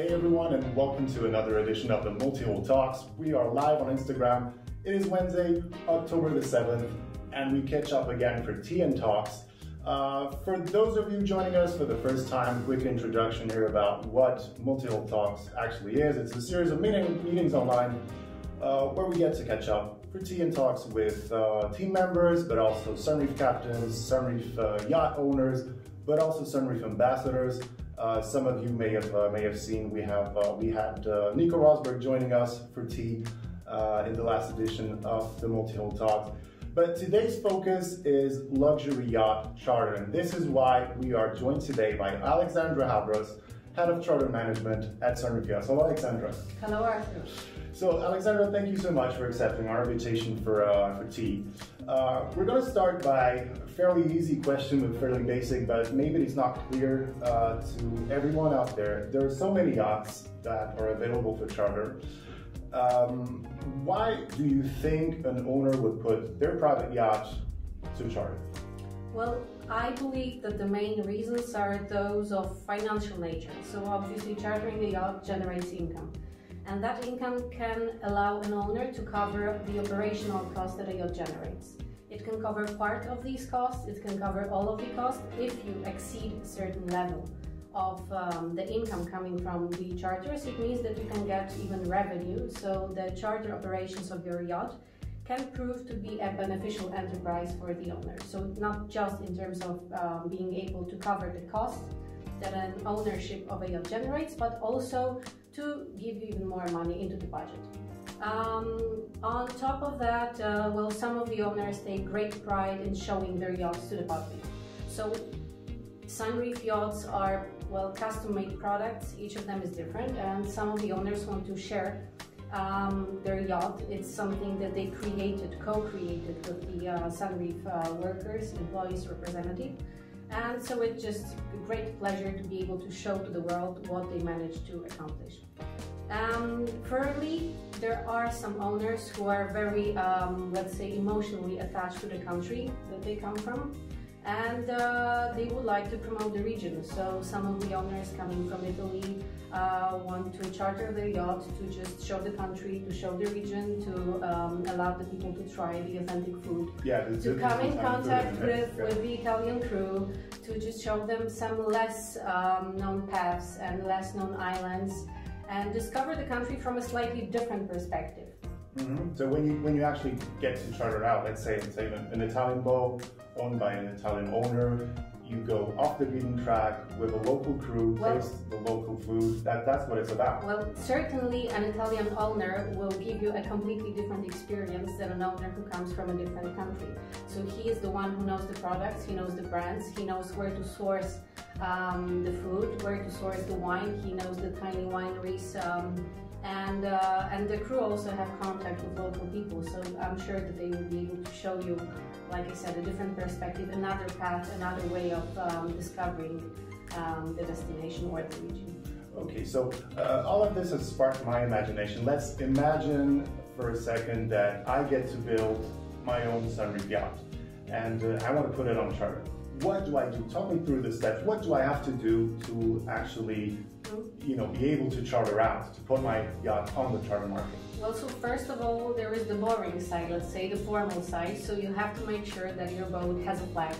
Hey everyone, and welcome to another edition of the Mul-Tea-Hull Talks. We are live on Instagram. It is Wednesday, October the 7th, and we catch up again for Tea and Talks. For those of you joining us for the first time, quick introduction here about what Mul-Tea-Hull Talks actually is. It's a series of meetings online where we get to catch up for tea and talks with team members, but also Sunreef captains, Sunreef yacht owners, but also Sunreef ambassadors. Some of you may have seen we had Nico Rosberg joining us for tea in the last edition of the Mul-Tea-Hull Talks. But today's focus is luxury yacht charter, and this is why we are joined today by Aleksandra Chabros, Head of Charter Management at Sunreef Yachts. Hello, Aleksandra. Hello, Arthur. So, Aleksandra, thank you so much for accepting our invitation for tea. We're going to start by a fairly easy question, but fairly basic, but maybe it's not clear to everyone out there. There are so many yachts that are available for charter. Why do you think an owner would put their private yacht to charter? Well, I believe that the main reasons are those of financial nature. So obviously chartering a yacht generates income. And that income can allow an owner to cover the operational costs that a yacht generates. It can cover part of these costs, it can cover all of the costs if you exceed a certain level of the income coming from the charters. It means that you can get even revenue, so the charter operations of your yacht can prove to be a beneficial enterprise for the owner. So not just in terms of being able to cover the cost that an ownership of a yacht generates, but also to give you even more money into the budget. On top of that, well, some of the owners take great pride in showing their yachts to the public. So Sunreef yachts are, well, custom-made products. Each of them is different, and some of the owners want to share their yacht. It's something that they co-created with the Sunreef workers, employees, representative. And so it's just a great pleasure to be able to show to the world what they managed to accomplish. Thirdly, there are some owners who are very, let's say, emotionally attached to the country that they come from, and they would like to promote the region. So some of the owners coming from Italy want to charter their yacht to just show the country, to show the region, to allow the people to try the authentic food, to come in contact with the Italian crew, to just show them some less known paths and less known islands, and discover the country from a slightly different perspective. Mm-hmm. So when you actually get to charter out, let's say an Italian boat owned by an Italian owner, you go off the beaten track with a local crew, taste the local food. That's what it's about. Well, certainly an Italian owner will give you a completely different experience than an owner who comes from a different country. So he is the one who knows the products, he knows the brands, he knows where to source the food, where to source the wine, he knows the tiny wineries, and the crew also have contact with local people, so I'm sure that they will be able to show you, like I said, a different perspective, another path, another way of discovering the destination or the region. Okay, so all of this has sparked my imagination. Let's imagine for a second that I get to build my own Sunreef yacht, and I want to put it on charter. What do I do? Talk me through the steps. What do I have to do to actually, be able to charter out, to put my yacht on the charter market? Well, so first of all, there is the boring side, let's say, the formal side. So you have to make sure that your boat has a flag,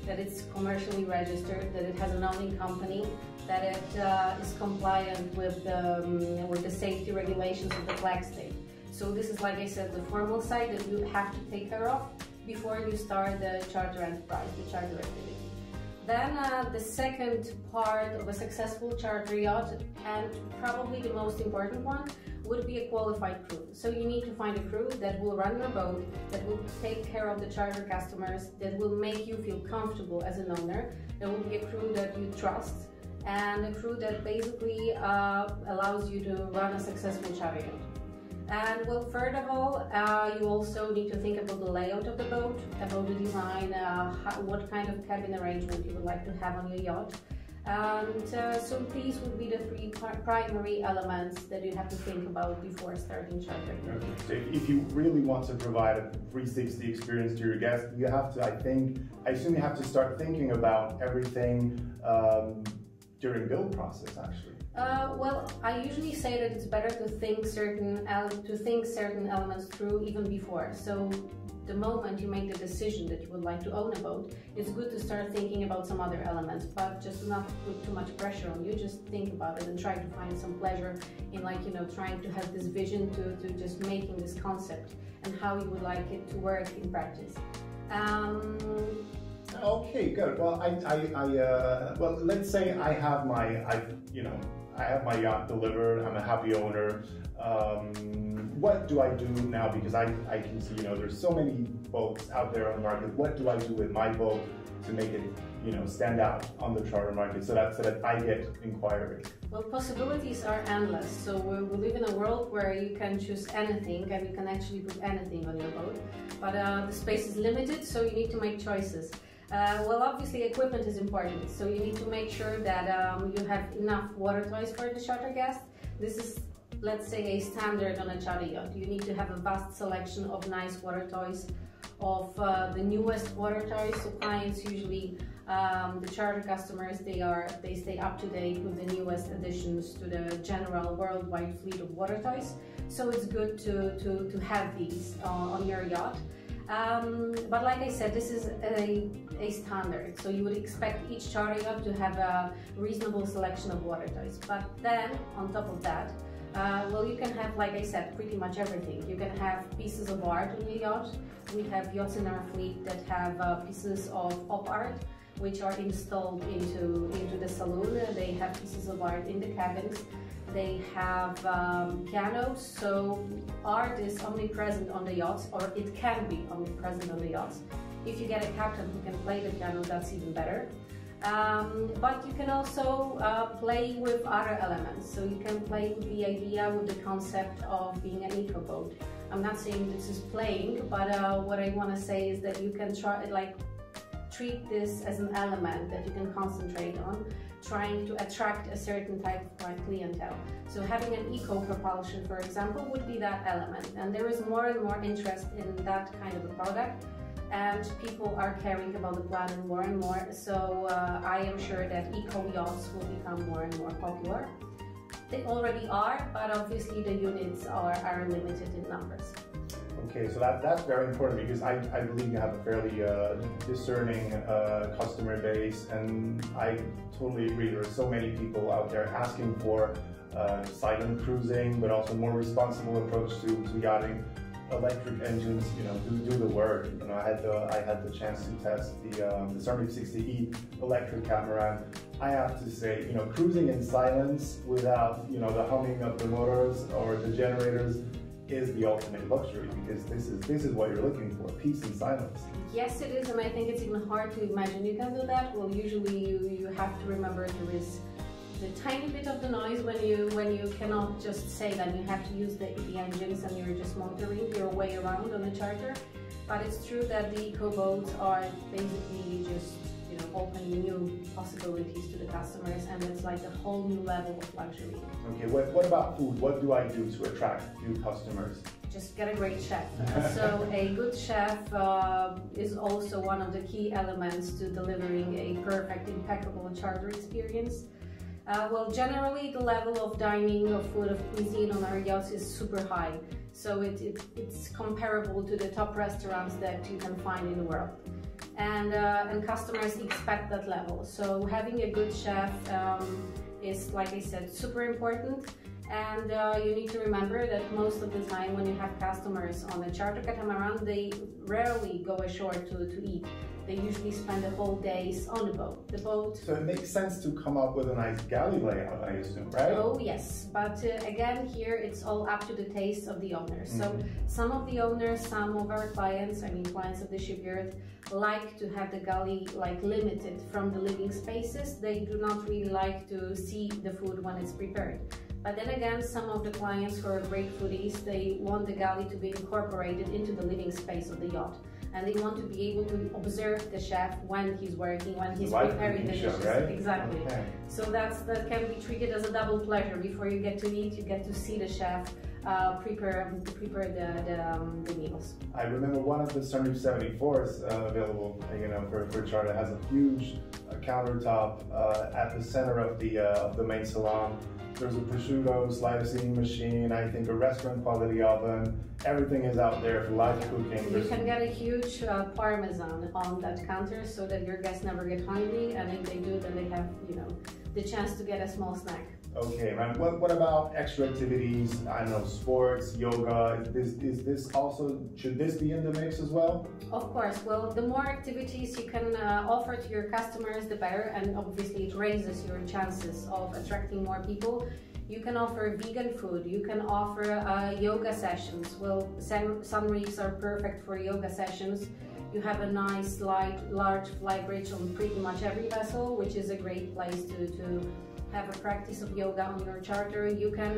that it's commercially registered, that it has an owning company, that it is compliant with the safety regulations of the flag state. So this is, like I said, the formal side that you have to take care of before you start the charter enterprise, the charter activity. Then the second part of a successful charter yacht, and probably the most important one, would be a qualified crew. So you need to find a crew that will run your boat, that will take care of the charter customers, that will make you feel comfortable as an owner. There will be a crew that you trust, and a crew that basically allows you to run a successful charter yacht. And well, third of all, you also need to think about the layout of the boat, about the design, what kind of cabin arrangement you would like to have on your yacht. And so these would be the three primary elements that you have to think about before starting chartering. Okay. So if you really want to provide a 360 experience to your guests, you have to, I assume you have to start thinking about everything during build process, actually. Well, I usually say that it's better to think certain elements through even before. So the moment you make the decision that you would like to own a boat, it's good to start thinking about some other elements, but just not put too much pressure on you. Just think about it and try to find some pleasure in, like, you know, trying to have this vision to just making this concept and how you would like it to work in practice. Okay, good. Well, well, let's say I have my yacht delivered. I'm a happy owner. What do I do now? Because I can see, you know, there's so many boats out there on the market. What do I do with my boat to make it, you know, stand out on the charter market so that I get inquiries? Well, possibilities are endless. So we live in a world where you can choose anything and you can actually put anything on your boat. But the space is limited, so you need to make choices. Well, obviously equipment is important, so you need to make sure that you have enough water toys for the charter guest. This is, let's say, a standard on a charter yacht. You need to have a vast selection of nice water toys, of the newest water toys. So clients usually, the charter customers, they stay up to date with the newest additions to the general worldwide fleet of water toys. So it's good to have these on your yacht. But like I said, this is a standard, so you would expect each charter yacht to have a reasonable selection of water toys. But then, on top of that, well, you can have, like I said, pretty much everything. You can have pieces of art on the yacht. We have yachts in our fleet that have pieces of op art, which are installed into the saloon. They have pieces of art in the cabins. They have pianos, so art is omnipresent on the yachts, or it can be omnipresent on the yachts. If you get a captain who can play the piano, that's even better. But you can also play with other elements. So you can play with the idea, with the concept of being an eco boat. I'm not saying this is playing, but what I want to say is that you can treat this as an element that you can concentrate on, trying to attract a certain type of clientele. So having an eco-propulsion, for example, would be that element. And there is more and more interest in that kind of a product, and people are caring about the planet more and more. So I am sure that eco-yachts will become more and more popular. They already are, but obviously the units are limited in numbers. Okay, so that's very important, because I believe you have a fairly discerning customer base, and I totally agree. There are so many people out there asking for silent cruising, but also more responsible approach to yachting. Electric engines, you know, do the work. You know, I had the chance to test the 7060E electric catamaran. I have to say, you know, cruising in silence without, you know, the humming of the motors or the generators is the ultimate luxury, because this is what you're looking for, peace and silence. Yes, it is, and I think it's even hard to imagine you can do that. Well, usually you have to remember there is the tiny bit of the noise when you cannot just say that you have to use the engines and you're just motoring your way around on a charter. But it's true that the eco boats are basically just, you know, opening new possibilities to the customers, and it's like a whole new level of luxury. Okay, what about food? What do I do to attract new customers? Just get a great chef. So a good chef is also one of the key elements to delivering a perfect, impeccable charter experience. Well, generally the level of dining, of food, of cuisine on our yachts is super high. So it's comparable to the top restaurants that you can find in the world. And customers expect that level. So having a good chef is, like I said, super important. And you need to remember that most of the time when you have customers on a charter catamaran, they rarely go ashore to eat. They usually spend the whole days on the boat. So it makes sense to come up with a nice galley layout, I assume, right? Oh yes, but again, here it's all up to the taste of the owners. So some of the owners, some of our clients, I mean clients of the shipyard, like to have the galley like limited from the living spaces. They do not really like to see the food when it's prepared. But then again, some of the clients who are great foodies, they want the galley to be incorporated into the living space of the yacht. And they want to be able to observe the chef when he's working, when he's preparing the dishes. Right? Exactly. Okay. So that can be treated as a double pleasure. Before you get to eat, you get to see the chef prepare the meals. I remember one of the 74s available, you know, for charter has a huge countertop at the center of the main salon. There's a prosciutto slicing machine, I think a restaurant quality oven. Everything is out there for live cooking. You can get a huge parmesan on that counter so that your guests never get hungry, and if they do, then they have, you know, the chance to get a small snack. Okay, man. What about extra activities? I don't know, sports, yoga. Is this also, should this be in the mix as well? Of course. Well, the more activities you can offer to your customers, the better, and obviously it raises your chances of attracting more people. You can offer vegan food. You can offer yoga sessions. Well, sun reefs are perfect for yoga sessions. You have a nice, large fly bridge on pretty much every vessel, which is a great place to have a practice of yoga on your charter. You can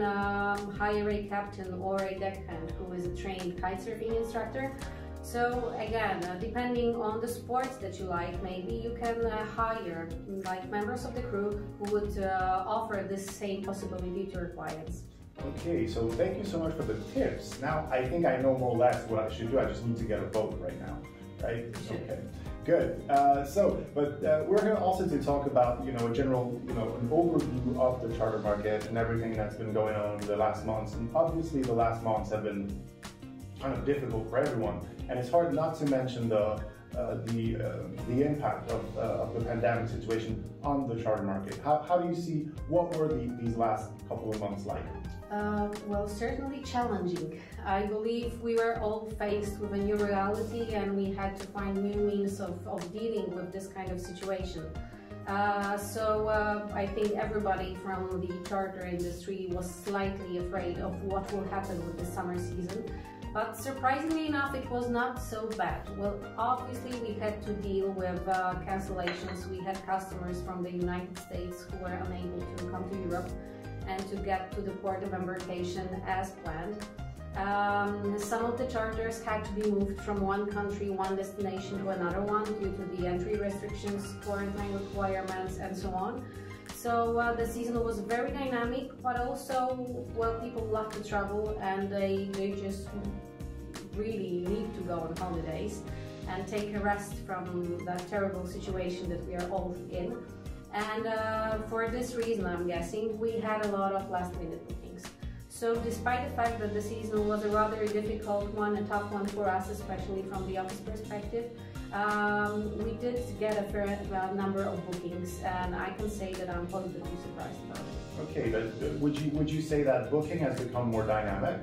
hire a captain or a deckhand who is a trained kitesurfing instructor. So again, depending on the sports that you like, maybe you can hire like members of the crew who would offer this same possibility to your clients. Okay, so thank you so much for the tips. Now I think I know more or less what I should do. I just need to get a boat right now, right? Okay. Good. We're going to also talk about, you know, a general, you know, an overview of the charter market and everything that's been going on in the last months. And obviously the last months have been kind of difficult for everyone. And it's hard not to mention the impact of the pandemic situation on the charter market. How do you see, what were these last couple of months like? Well, certainly challenging. I believe we were all faced with a new reality and we had to find new means of dealing with this kind of situation. I think everybody from the charter industry was slightly afraid of what will happen with the summer season. But surprisingly enough, it was not so bad. Well, obviously we had to deal with cancellations. We had customers from the United States who were unable to come to Europe and to get to the port of embarkation as planned. Some of the charters had to be moved from one country, one destination to another one due to the entry restrictions, quarantine requirements, and so on. So the season was very dynamic, but also, well, people love to travel and they just really need to go on holidays and take a rest from that terrible situation that we are all in. And for this reason, I'm guessing, we had a lot of last-minute bookings. So despite the fact that the season was a rather difficult one, a tough one for us, especially from the office perspective, we did get a fair number of bookings, and I can say that I'm positively surprised about it. Okay, but would you say that booking has become more dynamic?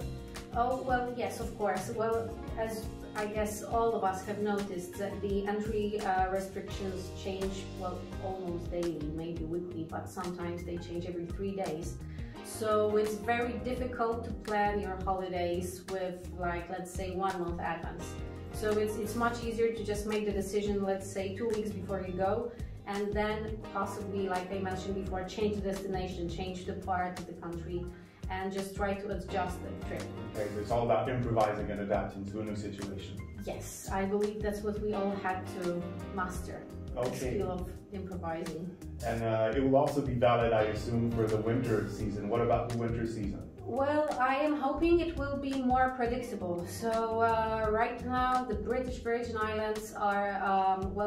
Oh, well, yes, of course. Well, as I guess all of us have noticed, that the entry restrictions change, well, almost daily, maybe weekly, but sometimes they change every 3 days. So it's very difficult to plan your holidays with, like, let's say 1 month advance. So it's much easier to just make the decision, let's say 2 weeks before you go, and then possibly, like I mentioned before, change the destination, change the part of the country, and just try to adjust the trip. Okay, so it's all about improvising and adapting to a new situation. Yes, I believe that's what we all had to master. Okay. The skill of improvising. And it will also be valid, I assume, for the winter season. What about the winter season? Well, I am hoping it will be more predictable. So right now, the British Virgin Islands are,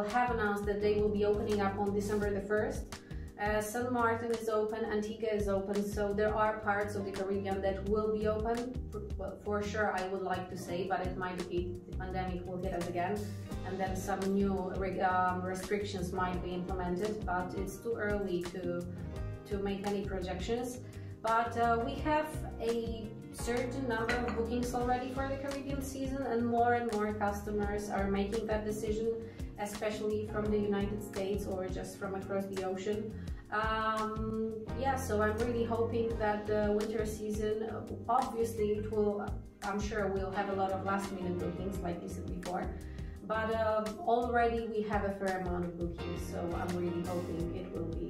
have announced that they will be opening up on December the 1st. St. Martin is open, Antigua is open, so there are parts of the Caribbean that will be open. Well, for sure, I would like to say, but it might be the pandemic will hit us again, and then some new restrictions might be implemented, but it's too early to make any projections. But we have a certain number of bookings already for the Caribbean season, and more customers are making that decision, especially from the United States or just from across the ocean. So I'm really hoping that the winter season, obviously it will, I'm sure we'll have a lot of last-minute bookings like we said before, but already we have a fair amount of bookings, so I'm really hoping it will be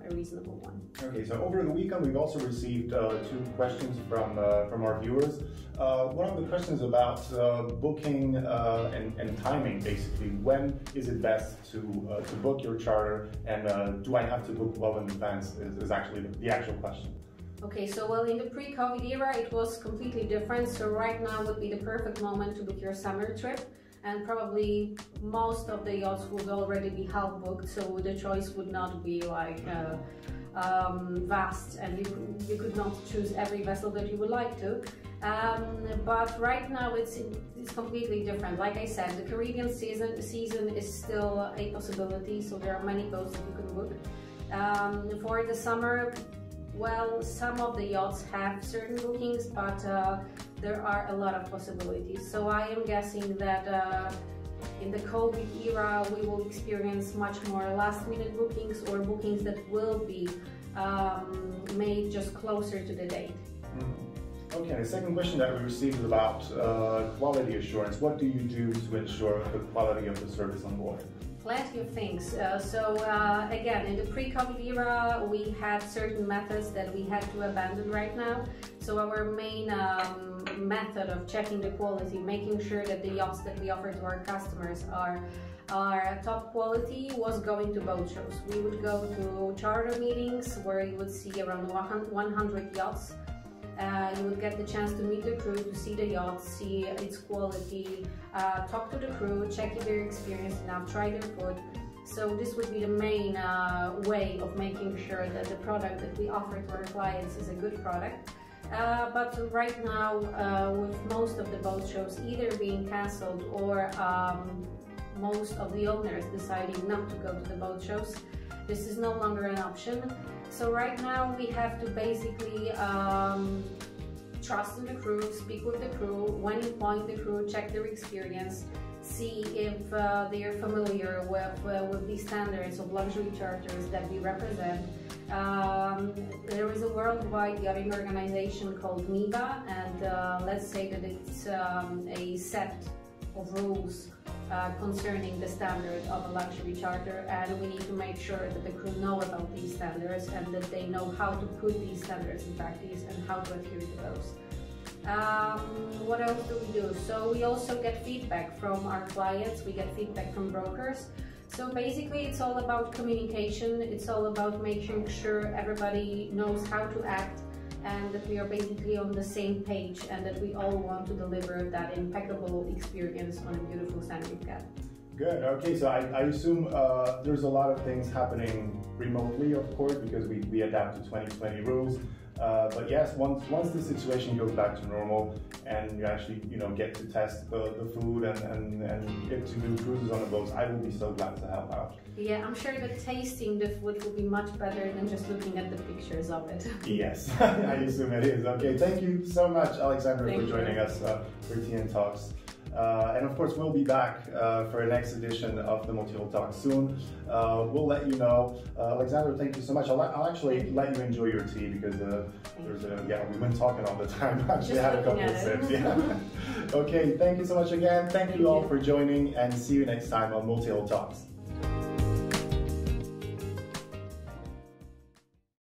a reasonable one. Okay, so over the weekend we've also received 2 questions from our viewers. One of the questions about booking and timing, basically. When is it best to book your charter, and do I have to book well in advance is actually the actual question. Okay, so well, in the pre-COVID era it was completely different, so right now would be the perfect moment to book your summer trip. and probably most of the yachts would already be half booked, so the choice would not be like vast, and you could not choose every vessel that you would like to. But right now it's completely different. Like I said, the Caribbean season is still a possibility, so there are many boats that you can book. For the summer, well, some of the yachts have certain bookings, but there are a lot of possibilities. So I am guessing that in the COVID era we will experience much more last-minute bookings, or bookings that will be made just closer to the date. Okay, the second question that we received is about quality assurance. What do you do to ensure the quality of the service on board? Plenty of things. Again, in the pre-COVID era, we had certain methods that we had to abandon right now. So our main method of checking the quality, making sure that the yachts that we offer to our customers are top quality, was going to boat shows. We would go to charter meetings where you would see around 100 yachts. You would get the chance to meet the crew, to see the yacht, see its quality, talk to the crew, check if they're experienced enough, try their food. So this would be the main way of making sure that the product that we offer to our clients is a good product. But right now, with most of the boat shows either being cancelled or most of the owners deciding not to go to the boat shows, this is no longer an option. So right now we have to basically trust in the crew, speak with the crew, when employing the crew, check their experience, see if they are familiar with the standards of luxury charters that we represent. There is a worldwide yachting organization called MIBA, and let's say that it's a set of rules concerning the standard of a luxury charter, and we need to make sure that the crew know about these standards and that they know how to put these standards in practice and how to adhere to those. What else do we do? So we also get feedback from our clients, we get feedback from brokers. So basically it's all about communication, it's all about making sure everybody knows how to act, and that we are basically on the same page, and that we all want to deliver that impeccable experience on a beautiful Sandreef cat. Good. Okay, so I assume there's a lot of things happening remotely, of course, because we adapt to 2020 rules. But yes, once the situation goes back to normal and you actually get to test the food and get to do cruises on the boats, I will be so glad to help out. Yeah, I'm sure that tasting the food will be much better than just looking at the pictures of it. Yes, I assume it is. Okay, thank you so much, Aleksandra, for joining us for Tea and Talks. And of course, we'll be back for a next edition of the Mul-Tea-Hull Talks soon. We'll let you know. Aleksandra, thank you so much. I'll actually let you enjoy your tea, because we've been talking all the time. I actually had a couple of sips. Yeah. Okay, thank you so much again. Thank you all for joining, and see you next time on Mul-Tea-Hull Talks.